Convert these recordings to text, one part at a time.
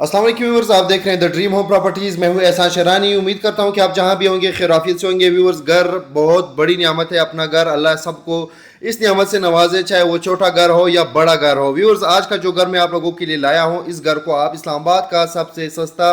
अस्सलाम वालेकुम व्यूअर्स, आप देख रहे हैं द ड्रीम होम प्रॉपर्टीज। मैं हूं एहसान शरानी। उम्मीद करता हूं कि आप जहां भी होंगे खैराफियत से होंगे। व्यूअर्स, घर बहुत बड़ी नियामत है। अपना घर अल्लाह सबको इस नियामत से नवाजे, चाहे वो छोटा घर हो या बड़ा घर हो। व्यूअर्स, आज का जो घर मैं आप लोगों के लिए लाया हूं, इस घर को आप इस्लामाबाद का सबसे सस्ता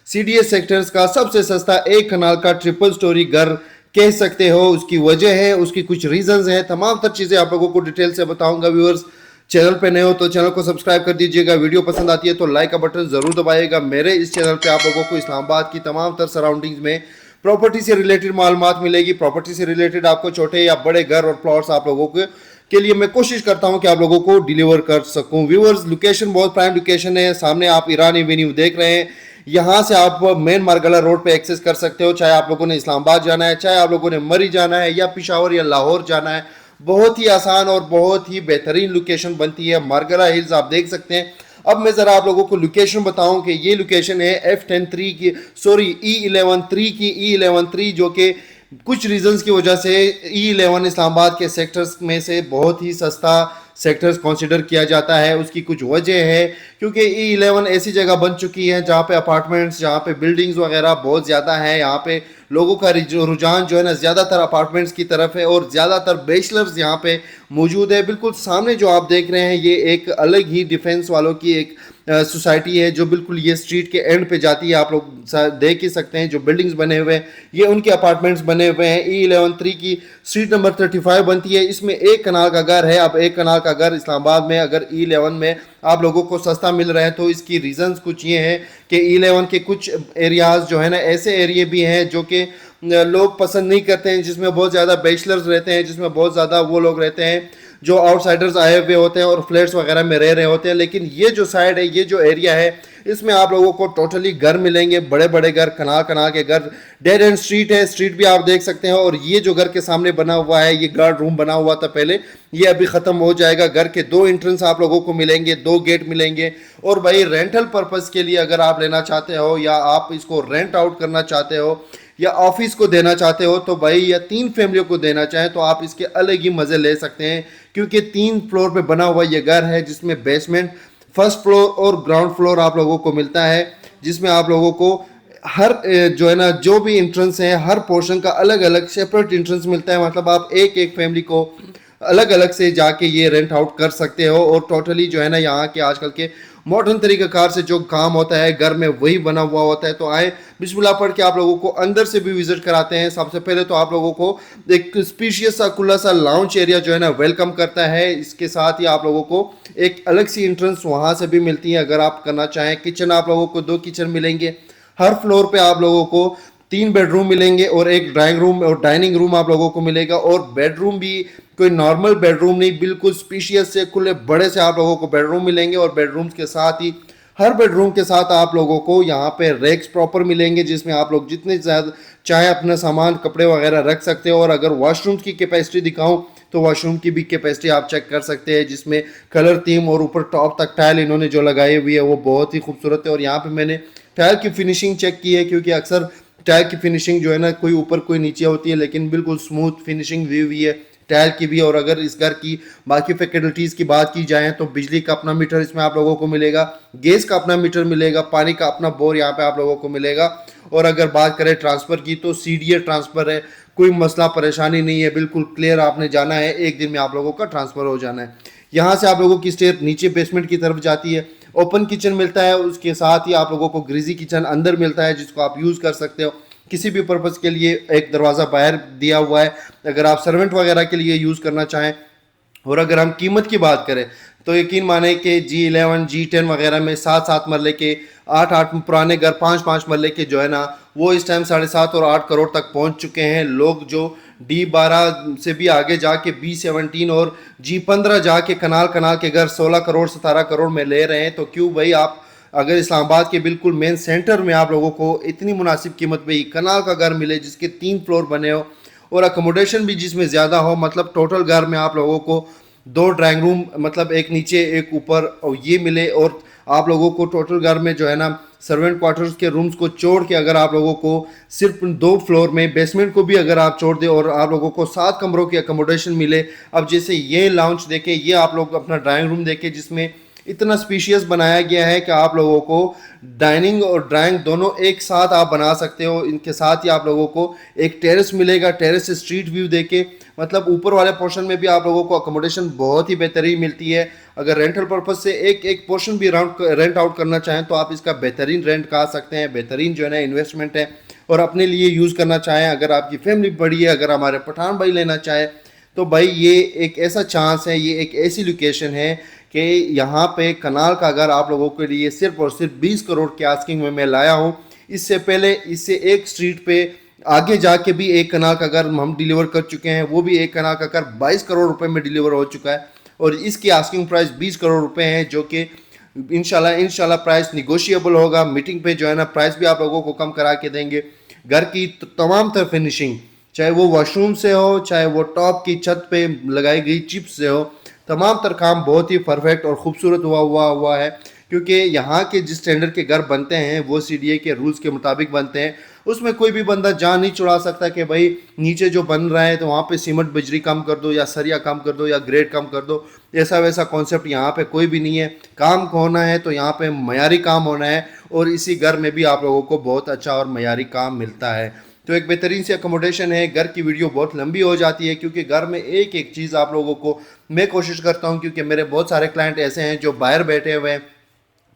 CDS सेक्टर्स का सबसे सस्ता एक कनाल का ट्रिपल स्टोरी घर कह सकते हो। उसकी वजह है, उसकी कुछ रीजंस हैं, तमाम तर चीज़ें आप लोगों को डिटेल से बताऊंगा। व्यूअर्स, चैनल पे नए हो तो चैनल को सब्सक्राइब कर दीजिएगा। वीडियो पसंद आती है तो लाइक का बटन जरूर दबाइएगा। मेरे इस चैनल पे आप लोगों को इस्लामाबाद की तमाम तर सराउंडिंग्स में प्रॉपर्टी से रिलेटेड मालूमात मिलेगी। प्रॉपर्टी से रिलेटेड आपको छोटे या बड़े घर और प्लॉट्स आप लोगों के लिए मैं कोशिश करता हूं कि आप लोगों को डिलीवर कर सकूं। व्यूअर्स, लोकेशन बहुत प्राइम लोकेशन है। सामने आप ईरान एवेन्यू देख रहे हैं। यहाँ से आप मेन मारगला रोड पे एक्सेस कर सकते हो, चाहे आप लोगों ने इस्लामाबाद जाना है, चाहे आप लोगों ने मरी जाना है, या पिशावर या लाहौर जाना है। बहुत ही आसान और बहुत ही बेहतरीन लोकेशन बनती है। मारगला हिल्स आप देख सकते हैं। अब मैं ज़रा आप लोगों को लोकेशन बताऊं कि ये लोकेशन है F10-3 की, सॉरी E11-3 की, E11-3 जो कि कुछ रीजंस की वजह से E11 इस्लामाबाद के सेक्टर्स में से बहुत ही सस्ता सेक्टर्स कंसिडर किया जाता है। उसकी कुछ वजह है, क्योंकि E11 ऐसी जगह बन चुकी है जहाँ पे अपार्टमेंट्स, जहाँ पे बिल्डिंग्स वगैरह बहुत ज़्यादा है। यहाँ पे लोगों का रुझान जो है ना ज़्यादातर अपार्टमेंट्स की तरफ है और ज़्यादातर बैचलर्स यहाँ पे मौजूद है। बिल्कुल सामने जो आप देख रहे हैं, ये एक अलग ही डिफेंस वालों की एक सोसाइटी है जो बिल्कुल ये स्ट्रीट के एंड पे जाती है। आप लोग देख ही सकते हैं जो बिल्डिंग्स बने हुए हैं, ये उनके अपार्टमेंट्स बने हुए हैं। E11-3 की स्ट्रीट नंबर 35 बनती है। इसमें एक कनाल का घर है। अब एक कनाल का घर इस्लामाबाद में अगर E11 में आप लोगों को सस्ता मिल रहा है तो इसकी रीजंस कुछ ये हैं कि E11 के कुछ एरियाज जो है ना, ऐसे एरिए भी हैं जो कि लोग पसंद नहीं करते हैं, जिसमें बहुत ज़्यादा बैचलर्स रहते हैं, जिसमें बहुत ज़्यादा वो लोग रहते हैं जो आउटसाइडर्स आए हुए होते हैं और फ्लैट्स वगैरह में रह रहे होते हैं। लेकिन ये जो साइड है, ये जो एरिया है, इसमें आप लोगों को टोटली घर मिलेंगे, बड़े बड़े घर, कनाल कनाल के घर। डेड एंड स्ट्रीट है, स्ट्रीट भी आप देख सकते हैं। और ये जो घर के सामने बना हुआ है, ये गार्ड रूम बना हुआ था पहले, ये अभी ख़त्म हो जाएगा। घर के 2 एंट्रेंस आप लोगों को मिलेंगे, 2 गेट मिलेंगे। और भाई, रेंटल पर्पज़ के लिए अगर आप लेना चाहते हो या आप इसको रेंट आउट करना चाहते हो या ऑफिस को देना चाहते हो तो भाई, या 3 फैमिलियों को देना चाहें तो आप इसके अलग ही मज़े ले सकते हैं। क्योंकि 3 फ्लोर पे बना हुआ ये घर है, जिसमें बेसमेंट, फर्स्ट फ्लोर और ग्राउंड फ्लोर आप लोगों को मिलता है। जिसमें आप लोगों को हर जो है ना, जो भी इंट्रेंस है, हर पोर्शन का अलग अलग सेपरेट इंट्रेंस मिलता है। मतलब आप एक एक फैमिली को अलग अलग से जाके ये रेंट आउट कर सकते हो। और टोटली जो है ना, यहाँ के आजकल के मॉडर्न तरीक़ाकार से जो काम होता है घर में, वही बना हुआ होता है। तो आए, बिस्मिल्लाह पढ़ के आप लोगों को अंदर से भी विजिट कराते हैं। सबसे पहले तो आप लोगों को एक स्पीशियस सा खुला सा लाउंज एरिया जो है ना वेलकम करता है। इसके साथ ही आप लोगों को एक अलग सी इंट्रेंस वहाँ से भी मिलती है अगर आप करना चाहें। किचन आप लोगों को 2 किचन मिलेंगे। हर फ्लोर पे आप लोगों को 3 बेडरूम मिलेंगे और एक ड्राइंग रूम और डाइनिंग रूम आप लोगों को मिलेगा। और बेडरूम भी कोई नॉर्मल बेडरूम नहीं, बिल्कुल स्पीशियस से खुले बड़े से आप लोगों को बेडरूम मिलेंगे। और बेडरूम्स के साथ ही हर बेडरूम के साथ आप लोगों को यहाँ पे रैक्स प्रॉपर मिलेंगे, जिसमें आप लोग जितने ज़्यादा चाहे अपना सामान, कपड़े वगैरह रख सकते हो। और अगर वॉशरूम्स की कैपेसिटी दिखाऊं तो वॉशरूम की भी कैपेसिटी आप चेक कर सकते हैं, जिसमें कलर थीम और ऊपर टॉप तक टाइल इन्होंने जो लगाई हुई है वो बहुत ही खूबसूरत है। और यहाँ पे मैंने टाइल की फिनिशिंग चेक की है, क्योंकि अक्सर टाइल की फिनिशिंग जो है ना, कोई ऊपर कोई नीचे होती है, लेकिन बिल्कुल स्मूथ फिनिशिंग दी हुई है टाइल की भी। और अगर इस घर की बाकी फैसिलिटीज़ की बात की जाए तो बिजली का अपना मीटर इसमें आप लोगों को मिलेगा, गैस का अपना मीटर मिलेगा, पानी का अपना बोर यहाँ पे आप लोगों को मिलेगा। और अगर बात करें ट्रांसफ़र की तो CDA ट्रांसफ़र है, कोई मसला परेशानी नहीं है, बिल्कुल क्लियर। आपने जाना है, एक दिन में आप लोगों का ट्रांसफ़र हो जाना है। यहाँ से आप लोगों की स्टेयर नीचे बेसमेंट की तरफ जाती है। ओपन किचन मिलता है, उसके साथ ही आप लोगों को ग्रीजी किचन अंदर मिलता है, जिसको आप यूज़ कर सकते हो किसी भी पर्पज़ के लिए। एक दरवाज़ा बाहर दिया हुआ है अगर आप सर्वेंट वगैरह के लिए यूज़ करना चाहें। और अगर हम कीमत की बात करें तो यकीन माने कि G11 G10 वगैरह में 7-7 मरले के, 8-8 पुराने घर 5-5 मरले के जो है ना, वो इस टाइम 7.5 और 8 करोड़ तक पहुंच चुके हैं। लोग जो D12 से भी आगे जाके B17 और G15 जाके कनाल कनाल के घर 16 करोड़ 17 करोड़ में ले रहे हैं। तो क्यों भाई, आप अगर इस्लामाबाद के बिल्कुल मेन सेंटर में आप लोगों को इतनी मुनासिब कीमत पे ही कनाल का घर मिले, जिसके 3 फ्लोर बने हो और अकोमोडेशन भी जिसमें ज़्यादा हो, मतलब टोटल घर में आप लोगों को 2 ड्राइंग रूम, मतलब एक नीचे एक ऊपर, और ये मिले। और आप लोगों को टोटल घर में जो है ना, सर्वेंट क्वार्टर्स के रूम्स को छोड़ के अगर आप लोगों को सिर्फ 2 फ्लोर में बेसमेंट को भी अगर आप छोड़ दें और आप लोगों को 7 कमरों की अकोमोडेशन मिले। अब जैसे ये लाउंज देखें, ये आप लोग अपना ड्राइंग रूम देखें, जिसमें इतना स्पीशियस बनाया गया है कि आप लोगों को डाइनिंग और ड्राइंग दोनों एक साथ आप बना सकते हो। इनके साथ ही आप लोगों को एक टेरेस मिलेगा, टेरेस से स्ट्रीट व्यू देके, मतलब ऊपर वाले पोर्शन में भी आप लोगों को अकोमोडेशन बहुत ही बेहतरीन मिलती है। अगर रेंटल पर्पज से एक एक पोर्शन भी रेंट आउट करना चाहें तो आप इसका बेहतरीन रेंट कहा सकते हैं, बेहतरीन जो है ना इन्वेस्टमेंट है। और अपने लिए यूज़ करना चाहें, अगर आपकी फैमिली बड़ी है, अगर हमारे पठान भाई लेना चाहे तो भाई ये एक ऐसा चांस है, ये एक ऐसी लोकेशन है कि यहाँ पे कनाल का घर आप लोगों के लिए सिर्फ और सिर्फ 20 करोड़ के आस्किंग में मैं लाया हूँ। इससे पहले इससे एक स्ट्रीट पे आगे जाके भी एक कनाल का घर हम डिलीवर कर चुके हैं, वो भी एक कनाल का घर 22 करोड़ रुपए में डिलीवर हो चुका है और इसकी आस्किंग प्राइस 20 करोड़ रुपए है, जो कि इंशाल्लाह प्राइस निगोशिएबल होगा। मीटिंग पे जो है ना प्राइस भी आप लोगों को कम करा के देंगे। घर की तमाम तर फिनिशिंग, चाहे वो वॉशरूम से हो, चाहे वो टॉप की छत पे लगाई गई चिप्स से हो, तमाम तर काम बहुत ही परफेक्ट और ख़ूबसूरत हुआ है। क्योंकि यहाँ के जिस स्टैंडर्ड के घर बनते हैं वो CDA के रूल्स के मुताबिक बनते हैं। उसमें कोई भी बंदा जान नहीं छुड़ा सकता कि भाई नीचे जो बन रहा है तो वहाँ पे सीमेंट बजरी कम कर दो या सरिया कम कर दो या ग्रेड कम कर दो। ऐसा वैसा कॉन्सेप्ट यहाँ पे कोई भी नहीं है। काम होना है तो यहाँ पे मयारी काम होना है और इसी घर में भी आप लोगों को बहुत अच्छा और मयारी काम मिलता है। तो एक बेहतरीन सी अकोमोडेशन है। घर की वीडियो बहुत लंबी हो जाती है क्योंकि घर में एक एक चीज़ आप लोगों को मैं कोशिश करता हूँ, क्योंकि मेरे बहुत सारे क्लाइंट ऐसे हैं जो बाहर बैठे हुए हैं,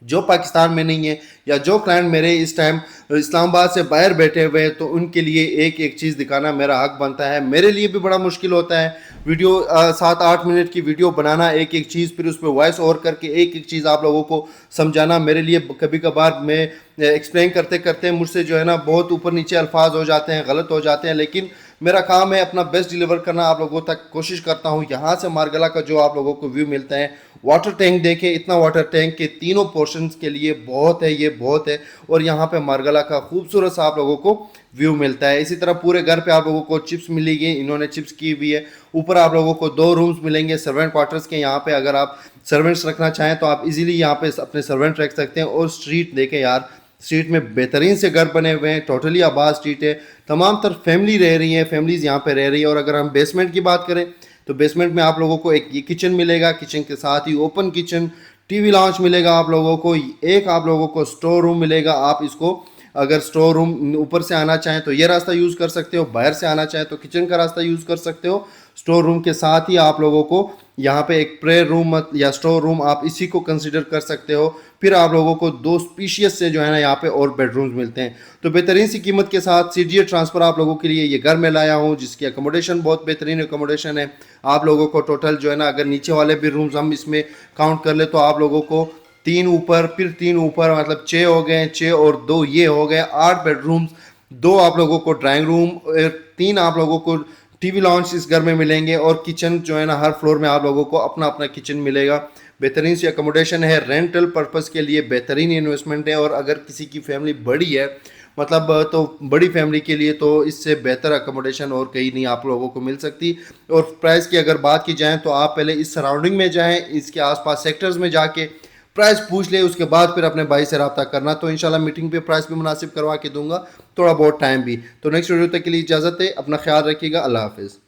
जो पाकिस्तान में नहीं है, या जो क्लाइंट मेरे इस टाइम इस्लामाबाद से बाहर बैठे हुए हैं, तो उनके लिए एक एक चीज़ दिखाना मेरा हक बनता है। मेरे लिए भी बड़ा मुश्किल होता है वीडियो 7-8 मिनट की वीडियो बनाना, एक एक चीज़, फिर उस पर वॉइस ओवर करके एक एक चीज़ आप लोगों को समझाना मेरे लिए कभी कभार मैं एक्सप्लेन करते करते मुझसे जो है ना बहुत ऊपर नीचे अल्फाज हो जाते हैं, गलत हो जाते हैं, लेकिन मेरा काम है अपना बेस्ट डिलीवर करना आप लोगों तक। कोशिश करता हूँ। यहाँ से मारगला का जो आप लोगों को व्यू मिलता है, वाटर टैंक देखें, इतना वाटर टैंक के तीनों पोर्शंस के लिए बहुत है, ये बहुत है। और यहाँ पे मारगला का खूबसूरत सा आप लोगों को व्यू मिलता है। इसी तरह पूरे घर पे आप लोगों को चिप्स मिलेगी, इन्होंने चिप्स की हुई है। ऊपर आप लोगों को 2 रूम्स मिलेंगे सर्वेंट क्वार्टर्स के। यहाँ पे अगर आप सर्वेंट्स रखना चाहें तो आप इजीली यहाँ पे अपने सर्वेंट रख सकते हैं। और स्ट्रीट देखें यार, स्ट्रीट में बेहतरीन से घर बने हुए हैं, टोटली आबाद स्ट्रीट है, तमाम तरफ फैमिली रह रही है, फैमिलीज़ यहाँ पे रह रही है। और अगर हम बेसमेंट की बात करें तो बेसमेंट में आप लोगों को एक ये किचन मिलेगा, किचन के साथ ही ओपन किचन, टीवी लॉन्च मिलेगा आप लोगों को, एक आप लोगों को स्टोर रूम मिलेगा। आप इसको अगर स्टोर रूम ऊपर से आना चाहें तो ये रास्ता यूज़ कर सकते हो, बाहर से आना चाहें तो किचन का रास्ता यूज़ कर सकते हो। स्टोर रूम के साथ ही आप लोगों को यहाँ पे एक प्रेयर रूम या स्टोर रूम आप इसी को कंसिडर कर सकते हो। फिर आप लोगों को 2 स्पीशियस से जो है ना यहाँ पे और बेडरूम्स मिलते हैं। तो बेहतरीन सी कीमत के साथ CDA ट्रांसफ़र आप लोगों के लिए ये घर में लाया हूँ, जिसकी अकोमोडेशन बहुत बेहतरीन अकोमोडेशन है। आप लोगों को टोटल जो है ना, अगर नीचे वाले भी रूम्स हम इसमें काउंट कर ले तो आप लोगों को 3 ऊपर, फिर 3 ऊपर, मतलब 6 हो गए, 6 और 2 ये हो गए 8 बेडरूम्स, 2 आप लोगों को ड्राइंग रूम, 3 आप लोगों को टीवी लॉन्च इस घर में मिलेंगे। और किचन जो है ना, हर फ्लोर में आप लोगों को अपना अपना किचन मिलेगा। बेहतरीन सी अकोमोडेशन है, रेंटल पर्पज़ के लिए बेहतरीन इन्वेस्टमेंट है। और अगर किसी की फैमिली बड़ी है, मतलब तो बड़ी फैमिली के लिए तो इससे बेहतर अकोमोडेशन और कहीं नहीं आप लोगों को मिल सकती। और प्राइस की अगर बात की जाए तो आप पहले इस सराउंडिंग में जाएँ, इसके आसपास सेक्टर्स में जाके प्राइस पूछ ले, उसके बाद फिर अपने भाई से रब्ता करना। तो इंशाल्लाह मीटिंग पे प्राइस भी मुनासिब करवा के दूंगा, थोड़ा बहुत टाइम भी। तो नेक्स्ट वीडियो तक के लिए इजाज़त है, अपना ख्याल रखिएगा, अल्लाह हाफिज़।